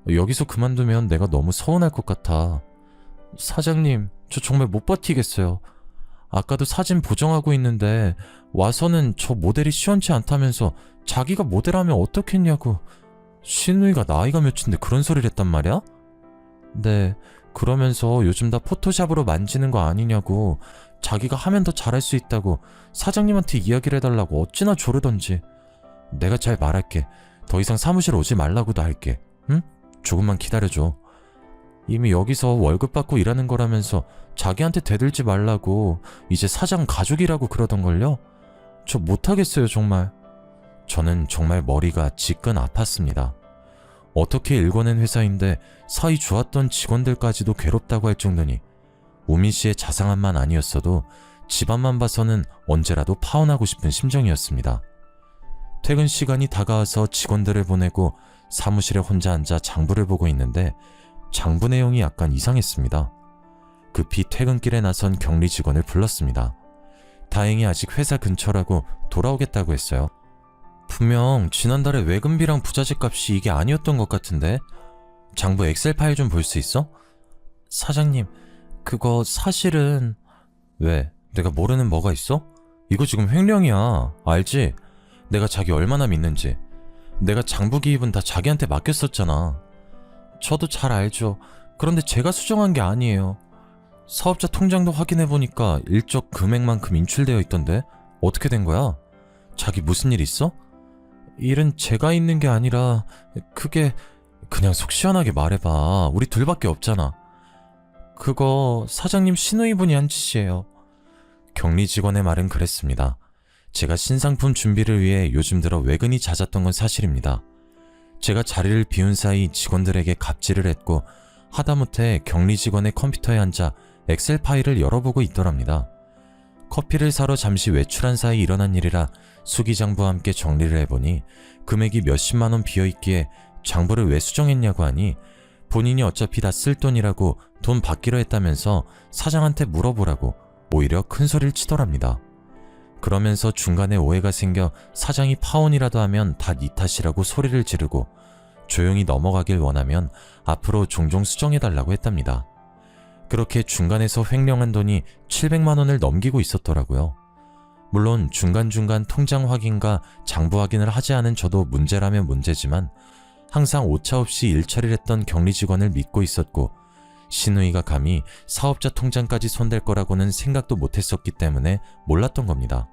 여기서 그만두면 내가 너무 서운할 것 같아. 사장님, 저 정말 못 버티겠어요. 아까도 사진 보정하고 있는데 와서는 저 모델이 시원치 않다면서 자기가 모델하면 어떻겠냐고. 신우이가 나이가 몇인데 그런 소리를 했단 말이야? 네, 그러면서 요즘 다 포토샵으로 만지는 거 아니냐고, 자기가 하면 더 잘할 수 있다고 사장님한테 이야기를 해달라고 어찌나 조르던지. 내가 잘 말할게. 더 이상 사무실 오지 말라고도 할게. 응? 조금만 기다려줘. 이미 여기서 월급 받고 일하는 거라면서 자기한테 대들지 말라고 이제 사장 가족이라고 그러던걸요? 저 못하겠어요, 정말. 저는 정말 머리가 지끈 아팠습니다. 어떻게 일궈낸 회사인데 사이 좋았던 직원들까지도 괴롭다고 할 정도니 우민 씨의 자상함만 아니었어도 집안만 봐서는 언제라도 파혼하고 싶은 심정이었습니다. 퇴근 시간이 다가와서 직원들을 보내고 사무실에 혼자 앉아 장부를 보고 있는데 장부 내용이 약간 이상했습니다. 급히 퇴근길에 나선 격리 직원을 불렀습니다. 다행히 아직 회사 근처라고 돌아오겠다고 했어요. 분명 지난달에 외근비랑 부자재 값이 이게 아니었던 것 같은데? 장부 엑셀 파일 좀 볼 수 있어? 사장님, 그거 사실은... 왜? 내가 모르는 뭐가 있어? 이거 지금 횡령이야. 알지? 내가 자기 얼마나 믿는지. 내가 장부 기입은 다 자기한테 맡겼었잖아. 저도 잘 알죠. 그런데 제가 수정한 게 아니에요. 사업자 통장도 확인해보니까 일적 금액만큼 인출되어 있던데 어떻게 된 거야? 자기 무슨 일 있어? 일은 제가 있는 게 아니라 그게... 그냥 속 시원하게 말해봐. 우리 둘밖에 없잖아. 그거 사장님 신우이분이 한 짓이에요. 격리 직원의 말은 그랬습니다. 제가 신상품 준비를 위해 요즘 들어 외근이 잦았던 건 사실입니다. 제가 자리를 비운 사이 직원들에게 갑질을 했고 하다못해 격리 직원의 컴퓨터에 앉아 엑셀 파일을 열어보고 있더랍니다. 커피를 사러 잠시 외출한 사이 일어난 일이라 수기장부와 함께 정리를 해보니 금액이 몇십만 원 비어있기에 장부를 왜 수정했냐고 하니 본인이 어차피 다 쓸 돈이라고 돈 받기로 했다면서 사장한테 물어보라고 오히려 큰 소리를 치더랍니다. 그러면서 중간에 오해가 생겨 사장이 파혼이라도 하면 다 네 탓이라고 소리를 지르고 조용히 넘어가길 원하면 앞으로 종종 수정해달라고 했답니다. 그렇게 중간에서 횡령한 돈이 700만 원을 넘기고 있었더라고요. 물론 중간중간 통장 확인과 장부 확인을 하지 않은 저도 문제라면 문제지만 항상 오차 없이 일처리를 했던 격리 직원을 믿고 있었고 신우이가 감히 사업자 통장까지 손댈 거라고는 생각도 못했었기 때문에 몰랐던 겁니다.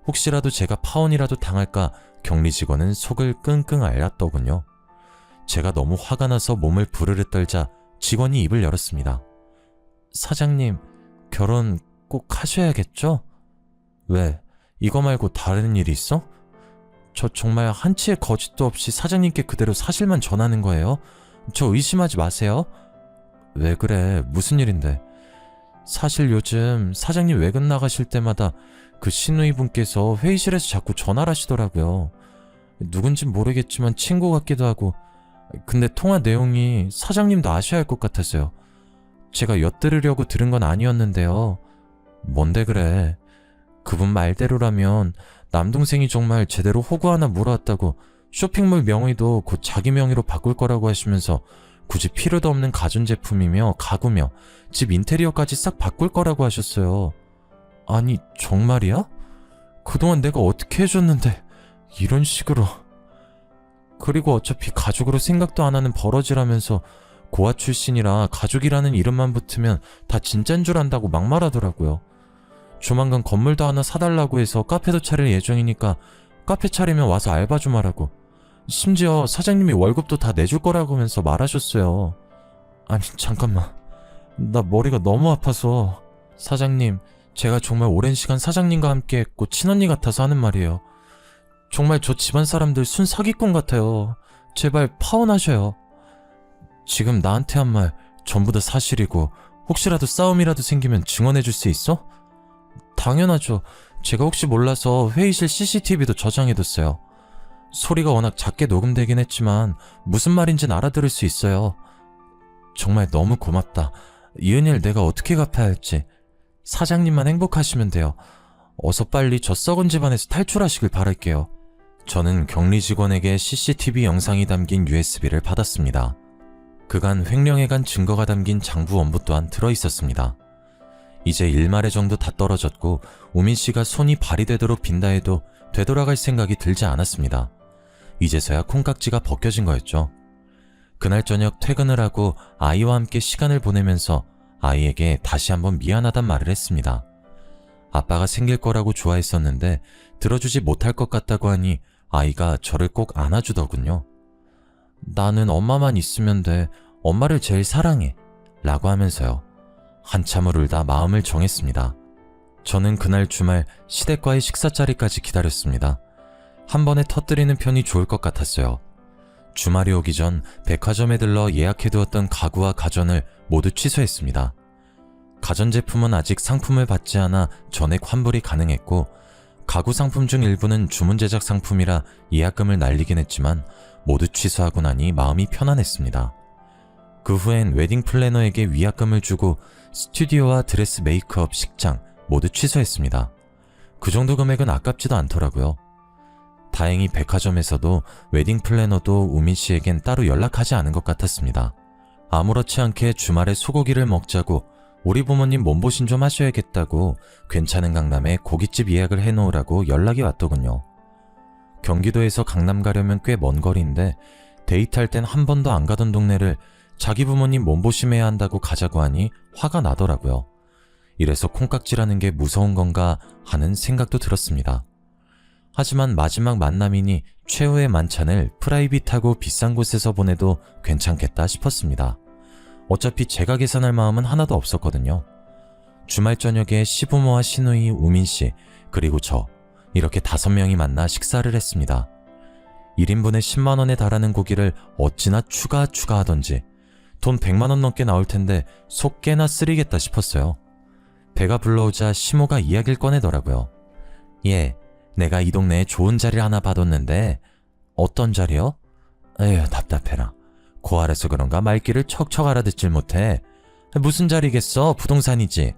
혹시라도 제가 파혼이라도 당할까 격리 직원은 속을 끙끙 앓았더군요. 제가 너무 화가 나서 몸을 부르르 떨자 직원이 입을 열었습니다. 사장님, 결혼 꼭 하셔야겠죠? 왜? 이거 말고 다른 일이 있어? 저 정말 한치의 거짓도 없이 사장님께 그대로 사실만 전하는 거예요. 저 의심하지 마세요. 왜 그래? 무슨 일인데? 사실 요즘 사장님 외근 나가실 때마다 그 신우이 분께서 회의실에서 자꾸 전화를 하시더라고요. 누군진 모르겠지만 친구 같기도 하고. 근데 통화 내용이 사장님도 아셔야 할 것 같아서요. 제가 엿들으려고 들은 건 아니었는데요. 뭔데 그래? 그분 말대로라면 남동생이 정말 제대로 호구 하나 물어왔다고 쇼핑몰 명의도 곧 자기 명의로 바꿀 거라고 하시면서 굳이 필요도 없는 가전제품이며 가구며 집 인테리어까지 싹 바꿀 거라고 하셨어요. 아니 정말이야? 그동안 내가 어떻게 해줬는데 이런 식으로. 그리고 어차피 가족으로 생각도 안 하는 버러지라면서 고아 출신이라 가족이라는 이름만 붙으면 다 진짠 줄 안다고 막말하더라고요. 조만간 건물도 하나 사달라고 해서 카페도 차릴 예정이니까 카페 차리면 와서 알바 좀 하라고. 심지어 사장님이 월급도 다 내줄 거라고 하면서 말하셨어요. 아니 잠깐만, 나 머리가 너무 아파서. 사장님, 제가 정말 오랜 시간 사장님과 함께 했고 친언니 같아서 하는 말이에요. 정말 저 집안 사람들 순 사기꾼 같아요. 제발 파혼하셔요. 지금 나한테 한 말 전부 다 사실이고 혹시라도 싸움이라도 생기면 증언해줄 수 있어? 당연하죠. 제가 혹시 몰라서 회의실 CCTV도 저장해뒀어요. 소리가 워낙 작게 녹음되긴 했지만 무슨 말인진 알아들을 수 있어요. 정말 너무 고맙다. 이 은혜를 내가 어떻게 갚아야 할지. 사장님만 행복하시면 돼요. 어서 빨리 저 썩은 집안에서 탈출하시길 바랄게요. 저는 격리 직원에게 CCTV 영상이 담긴 USB를 받았습니다. 그간 횡령해간 증거가 담긴 장부 원부 또한 들어있었습니다. 이제 일말의 정도 다 떨어졌고 우민 씨가 손이 발이 되도록 빈다 해도 되돌아갈 생각이 들지 않았습니다. 이제서야 콩깍지가 벗겨진 거였죠. 그날 저녁 퇴근을 하고 아이와 함께 시간을 보내면서 아이에게 다시 한번 미안하단 말을 했습니다. 아빠가 생길 거라고 좋아했었는데 들어주지 못할 것 같다고 하니 아이가 저를 꼭 안아주더군요. 나는 엄마만 있으면 돼. 엄마를 제일 사랑해. 라고 하면서요. 한참을 울다 마음을 정했습니다. 저는 그날 주말 시댁과의 식사 자리까지 기다렸습니다. 한 번에 터뜨리는 편이 좋을 것 같았어요. 주말이 오기 전 백화점에 들러 예약해두었던 가구와 가전을 모두 취소했습니다. 가전제품은 아직 상품을 받지 않아 전액 환불이 가능했고 가구 상품 중 일부는 주문 제작 상품이라 예약금을 날리긴 했지만 모두 취소하고 나니 마음이 편안했습니다. 그 후엔 웨딩 플래너에게 위약금을 주고 스튜디오와 드레스 메이크업, 식장 모두 취소했습니다. 그 정도 금액은 아깝지도 않더라고요. 다행히 백화점에서도 웨딩 플래너도 우민 씨에겐 따로 연락하지 않은 것 같았습니다. 아무렇지 않게 주말에 소고기를 먹자고 우리 부모님 몸보신 좀 하셔야겠다고 괜찮은 강남에 고깃집 예약을 해놓으라고 연락이 왔더군요. 경기도에서 강남 가려면 꽤 먼 거리인데 데이트할 땐 한 번도 안 가던 동네를 자기 부모님 몸보심해야 한다고 가자고 하니 화가 나더라고요. 이래서 콩깍지라는 게 무서운 건가 하는 생각도 들었습니다. 하지만 마지막 만남이니 최후의 만찬을 프라이빗하고 비싼 곳에서 보내도 괜찮겠다 싶었습니다. 어차피 제가 계산할 마음은 하나도 없었거든요. 주말 저녁에 시부모와 시누이, 우민씨, 그리고 저 이렇게 5명이 만나 식사를 했습니다. 1인분에 10만원에 달하는 고기를 어찌나 추가하던지 돈 100만원 넘게 나올 텐데 속 깨나 쓰리겠다 싶었어요. 배가 불러오자 시모가 이야기를 꺼내더라고요. 예, 내가 이 동네에 좋은 자리를 하나 받았는데. 어떤 자리요? 에휴, 답답해라. 고아라서 그런가 말귀를 척척 알아듣질 못해. 무슨 자리겠어? 부동산이지.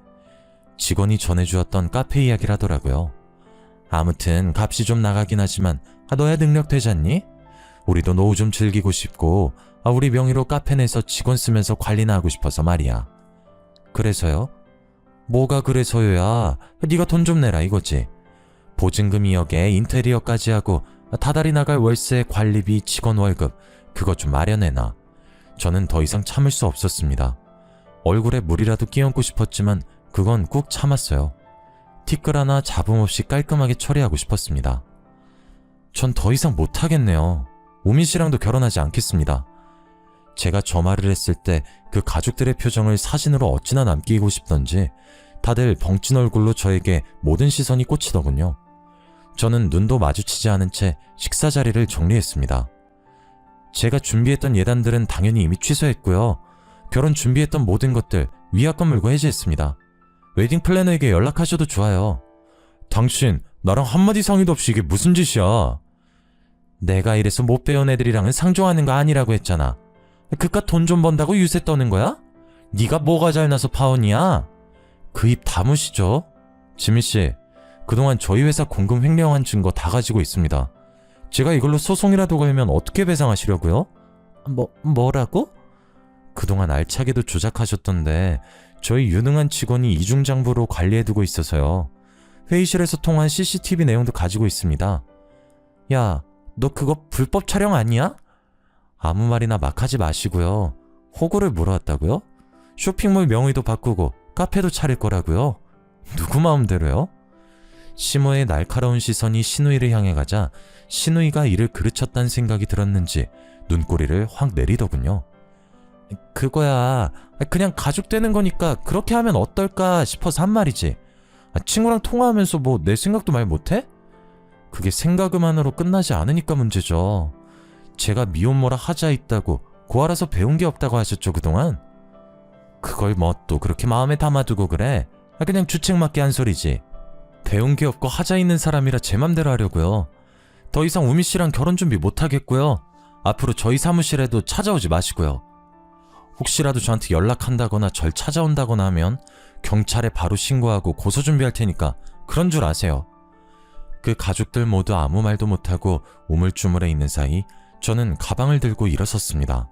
직원이 전해주었던 카페 이야기를 하더라고요. 아무튼 값이 좀 나가긴 하지만 너야 능력 되잖니? 우리도 노후 좀 즐기고 싶고 우리 명의로 카페 내서 직원 쓰면서 관리나 하고 싶어서 말이야. 그래서요? 뭐가 그래서요야? 네가 돈 좀 내라 이거지. 보증금 2억에 인테리어까지 하고 다달이 나갈 월세, 관리비, 직원 월급 그거 좀 마련해놔. 저는 더 이상 참을 수 없었습니다. 얼굴에 물이라도 끼얹고 싶었지만 그건 꾹 참았어요. 티끌 하나 잡음 없이 깔끔하게 처리하고 싶었습니다. 전 더 이상 못하겠네요. 우민 씨랑도 결혼하지 않겠습니다. 제가 저 말을 했을 때 그 가족들의 표정을 사진으로 어찌나 남기고 싶던지 다들 벙찐 얼굴로 저에게 모든 시선이 꽂히더군요. 저는 눈도 마주치지 않은 채 식사 자리를 정리했습니다. 제가 준비했던 예단들은 당연히 이미 취소했고요. 결혼 준비했던 모든 것들 위약금 물고 해지했습니다. 웨딩 플래너에게 연락하셔도 좋아요. 당신 나랑 한마디 상의도 없이 이게 무슨 짓이야? 내가 이래서 못 배운 애들이랑은 상종하는 거 아니라고 했잖아. 그깟 돈 좀 번다고 유세 떠는 거야? 네가 뭐가 잘나서 파혼이야? 그 입 다무시죠? 지민씨, 그동안 저희 회사 공금 횡령한 증거 다 가지고 있습니다. 제가 이걸로 소송이라도 걸면 어떻게 배상하시려고요? 뭐라고? 그동안 알차게도 조작하셨던데 저희 유능한 직원이 이중장부로 관리해두고 있어서요. 회의실에서 통한 CCTV 내용도 가지고 있습니다. 야, 너 그거 불법 촬영 아니야? 아무 말이나 막 하지 마시고요. 호구를 물어왔다고요? 쇼핑몰 명의도 바꾸고 카페도 차릴 거라고요? 누구 마음대로요? 시모의 날카로운 시선이 시누이를 향해 가자 시누이가 이를 그르쳤다는 생각이 들었는지 눈꼬리를 확 내리더군요. 그거야 그냥 가족 되는 거니까 그렇게 하면 어떨까 싶어서 한 말이지. 친구랑 통화하면서 뭐 내 생각도 말 못해? 그게 생각만으로 끝나지 않으니까 문제죠. 제가 미혼모라 하자 있다고 고아라서 배운 게 없다고 하셨죠 그동안? 그걸 뭐 또 그렇게 마음에 담아두고 그래? 그냥 주책맞게 한 소리지. 배운 게 없고 하자 있는 사람이라 제 맘대로 하려고요. 더 이상 우미 씨랑 결혼 준비 못하겠고요. 앞으로 저희 사무실에도 찾아오지 마시고요. 혹시라도 저한테 연락한다거나 절 찾아온다거나 하면 경찰에 바로 신고하고 고소 준비할 테니까 그런 줄 아세요. 그 가족들 모두 아무 말도 못하고 우물쭈물해 있는 사이 저는 가방을 들고 일어섰습니다.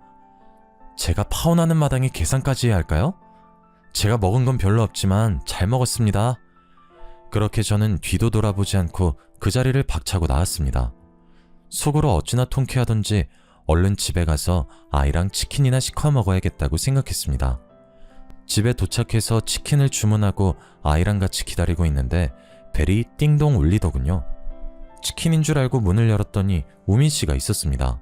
제가 파혼하는 마당에 계산까지 해야 할까요? 제가 먹은 건 별로 없지만 잘 먹었습니다. 그렇게 저는 뒤도 돌아보지 않고 그 자리를 박차고 나왔습니다. 속으로 어찌나 통쾌하던지 얼른 집에 가서 아이랑 치킨이나 시켜 먹어야겠다고 생각했습니다. 집에 도착해서 치킨을 주문하고 아이랑 같이 기다리고 있는데 벨이 띵동 울리더군요. 치킨인 줄 알고 문을 열었더니 우민 씨가 있었습니다.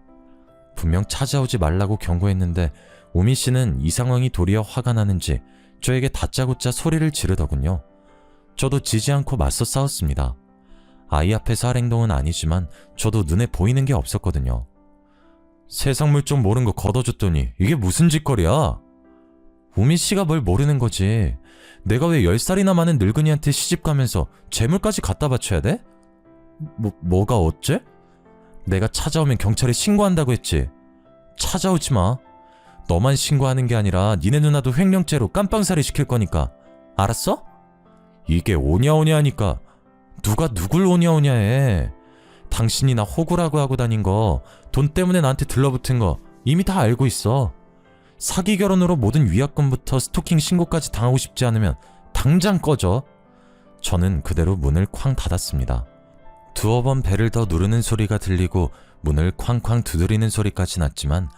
분명 찾아오지 말라고 경고했는데 우민 씨는 이 상황이 도리어 화가 나는지 저에게 다짜고짜 소리를 지르더군요. 저도 지지 않고 맞서 싸웠습니다. 아이 앞에서 할 행동은 아니지만 저도 눈에 보이는 게 없었거든요. 세상 물정 모른 거 걷어줬더니 이게 무슨 짓거리야? 우민 씨가 뭘 모르는 거지. 내가 왜 10살이나 많은 늙은이한테 시집 가면서 재물까지 갖다 바쳐야 돼? 뭐가 어째? 내가 찾아오면 경찰에 신고한다고 했지. 찾아오지 마. 너만 신고하는 게 아니라 니네 누나도 횡령죄로 깜빵살이 시킬 거니까. 알았어? 이게 오냐오냐 하니까 누가 누굴 오냐오냐 해. 당신이나 호구라고 하고 다닌 거, 돈 때문에 나한테 들러붙은 거 이미 다 알고 있어. 사기 결혼으로 모든 위약금부터 스토킹 신고까지 당하고 싶지 않으면 당장 꺼져. 저는 그대로 문을 쾅 닫았습니다. 두어 번 벨을 더 누르는 소리가 들리고 문을 쾅쾅 두드리는 소리까지 났지만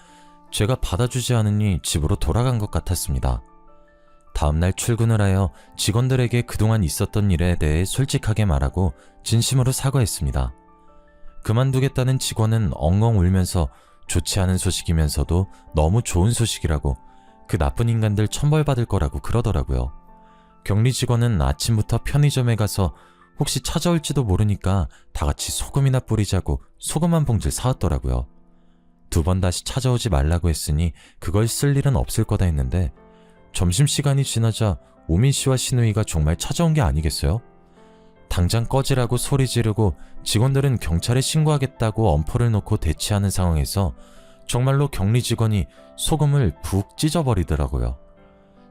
제가 받아주지 않으니 집으로 돌아간 것 같았습니다. 다음날 출근을 하여 직원들에게 그동안 있었던 일에 대해 솔직하게 말하고 진심으로 사과했습니다. 그만두겠다는 직원은 엉엉 울면서 좋지 않은 소식이면서도 너무 좋은 소식이라고, 그 나쁜 인간들 천벌받을 거라고 그러더라고요. 격리 직원은 아침부터 편의점에 가서 혹시 찾아올지도 모르니까 다 같이 소금이나 뿌리자고 소금 한 봉지를 사왔더라고요. 2번 다시 찾아오지 말라고 했으니 그걸 쓸 일은 없을 거다 했는데 점심시간이 지나자 우민 씨와 신우이가 정말 찾아온 게 아니겠어요? 당장 꺼지라고 소리 지르고 직원들은 경찰에 신고하겠다고 엄포를 놓고 대치하는 상황에서 정말로 격리 직원이 소금을 푹 찢어버리더라고요.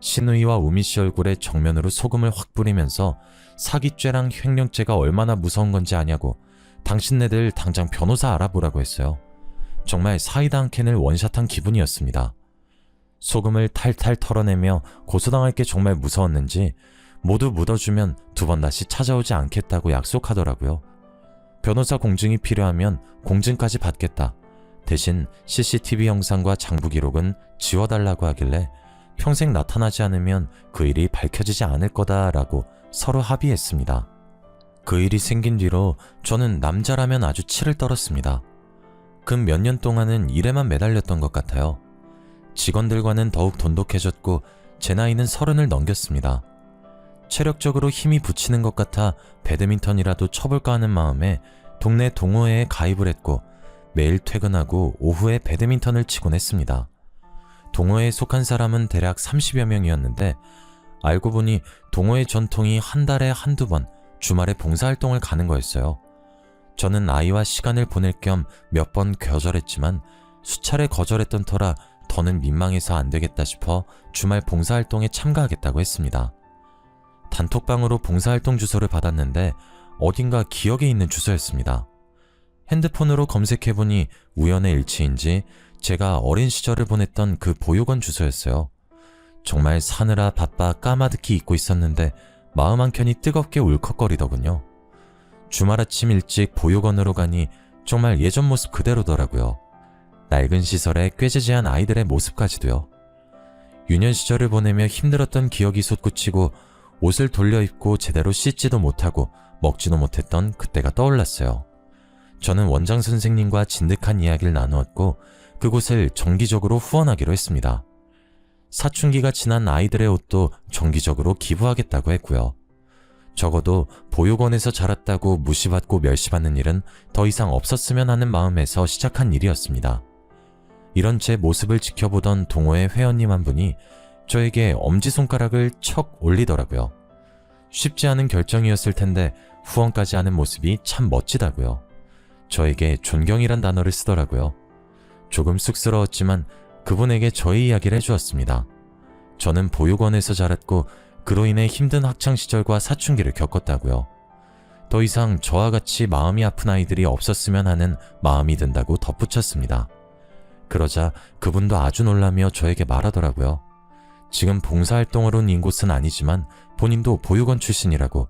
신우이와 우민 씨 얼굴에 정면으로 소금을 확 뿌리면서 사기죄랑 횡령죄가 얼마나 무서운 건지 아냐고 당신네들 당장 변호사 알아보라고 했어요. 정말 사이다 한 캔을 원샷한 기분이었습니다. 소금을 탈탈 털어내며 고소당할 게 정말 무서웠는지 모두 묻어주면 2번 다시 찾아오지 않겠다고 약속하더라고요. 변호사 공증이 필요하면 공증까지 받겠다. 대신 CCTV 영상과 장부 기록은 지워달라고 하길래 평생 나타나지 않으면 그 일이 밝혀지지 않을 거다라고 서로 합의했습니다. 그 일이 생긴 뒤로 저는 남자라면 아주 치를 떨었습니다. 그 몇 년 동안은 일에만 매달렸던 것 같아요. 직원들과는 더욱 돈독해졌고 제 나이는 30을 넘겼습니다. 체력적으로 힘이 붙이는 것 같아 배드민턴이라도 쳐볼까 하는 마음에 동네 동호회에 가입을 했고 매일 퇴근하고 오후에 배드민턴을 치곤 했습니다. 동호회에 속한 사람은 대략 30여 명이었는데 알고 보니 동호회 전통이 한 달에 한두 번 주말에 봉사활동을 가는 거였어요. 저는 아이와 시간을 보낼 겸 몇 번 거절했지만 수차례 거절했던 터라 더는 민망해서 안 되겠다 싶어 주말 봉사활동에 참가하겠다고 했습니다. 단톡방으로 봉사활동 주소를 받았는데 어딘가 기억에 있는 주소였습니다. 핸드폰으로 검색해보니 우연의 일치인지 제가 어린 시절을 보냈던 그 보육원 주소였어요. 정말 사느라 바빠 까마득히 잊고 있었는데 마음 한켠이 뜨겁게 울컥거리더군요. 주말 아침 일찍 보육원으로 가니 정말 예전 모습 그대로더라고요. 낡은 시설에 꾀지지한 아이들의 모습까지도요. 유년 시절을 보내며 힘들었던 기억이 솟구치고 옷을 돌려 입고 제대로 씻지도 못하고 먹지도 못했던 그때가 떠올랐어요. 저는 원장 선생님과 진득한 이야기를 나누었고 그곳을 정기적으로 후원하기로 했습니다. 사춘기가 지난 아이들의 옷도 정기적으로 기부하겠다고 했고요. 적어도 보육원에서 자랐다고 무시받고 멸시받는 일은 더 이상 없었으면 하는 마음에서 시작한 일이었습니다. 이런 제 모습을 지켜보던 동호회 회원님 한 분이 저에게 엄지손가락을 척 올리더라고요. 쉽지 않은 결정이었을 텐데 후원까지 하는 모습이 참 멋지다고요. 저에게 존경이란 단어를 쓰더라고요. 조금 쑥스러웠지만 그분에게 저의 이야기를 해주었습니다. 저는 보육원에서 자랐고 그로 인해 힘든 학창시절과 사춘기를 겪었다고요. 더 이상 저와 같이 마음이 아픈 아이들이 없었으면 하는 마음이 든다고 덧붙였습니다. 그러자 그분도 아주 놀라며 저에게 말하더라고요. 지금 봉사활동을 온 인곳은 아니지만 본인도 보육원 출신이라고,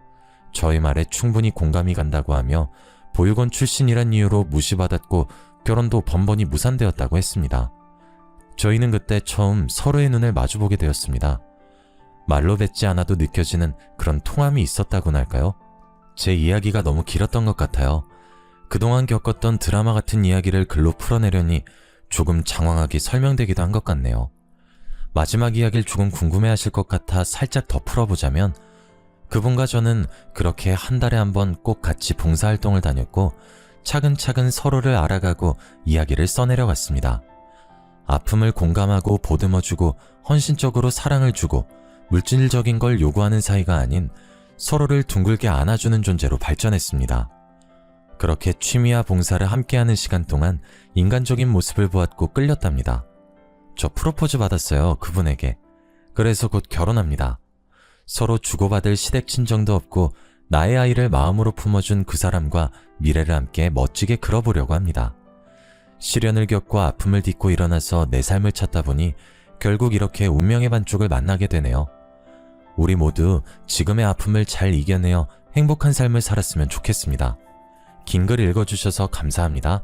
저의 말에 충분히 공감이 간다고 하며 보육원 출신이란 이유로 무시받았고 결혼도 번번이 무산되었다고 했습니다. 저희는 그때 처음 서로의 눈을 마주보게 되었습니다. 말로 뱉지 않아도 느껴지는 그런 통함이 있었다고나 할까요? 제 이야기가 너무 길었던 것 같아요. 그동안 겪었던 드라마 같은 이야기를 글로 풀어내려니 조금 장황하게 설명되기도 한 것 같네요. 마지막 이야기를 조금 궁금해하실 것 같아 살짝 더 풀어보자면, 그분과 저는 그렇게 한 달에 한 번 꼭 같이 봉사활동을 다녔고 차근차근 서로를 알아가고 이야기를 써내려갔습니다. 아픔을 공감하고 보듬어주고 헌신적으로 사랑을 주고 물질적인 걸 요구하는 사이가 아닌 서로를 둥글게 안아주는 존재로 발전했습니다. 그렇게 취미와 봉사를 함께하는 시간 동안 인간적인 모습을 보았고 끌렸답니다. 저 프로포즈 받았어요, 그분에게. 그래서 곧 결혼합니다. 서로 주고받을 시댁 친정도 없고 나의 아이를 마음으로 품어준 그 사람과 미래를 함께 멋지게 그려보려고 합니다. 시련을 겪고 아픔을 딛고 일어나서 내 삶을 찾다 보니 결국 이렇게 운명의 반쪽을 만나게 되네요. 우리 모두 지금의 아픔을 잘 이겨내어 행복한 삶을 살았으면 좋겠습니다. 긴 글 읽어주셔서 감사합니다.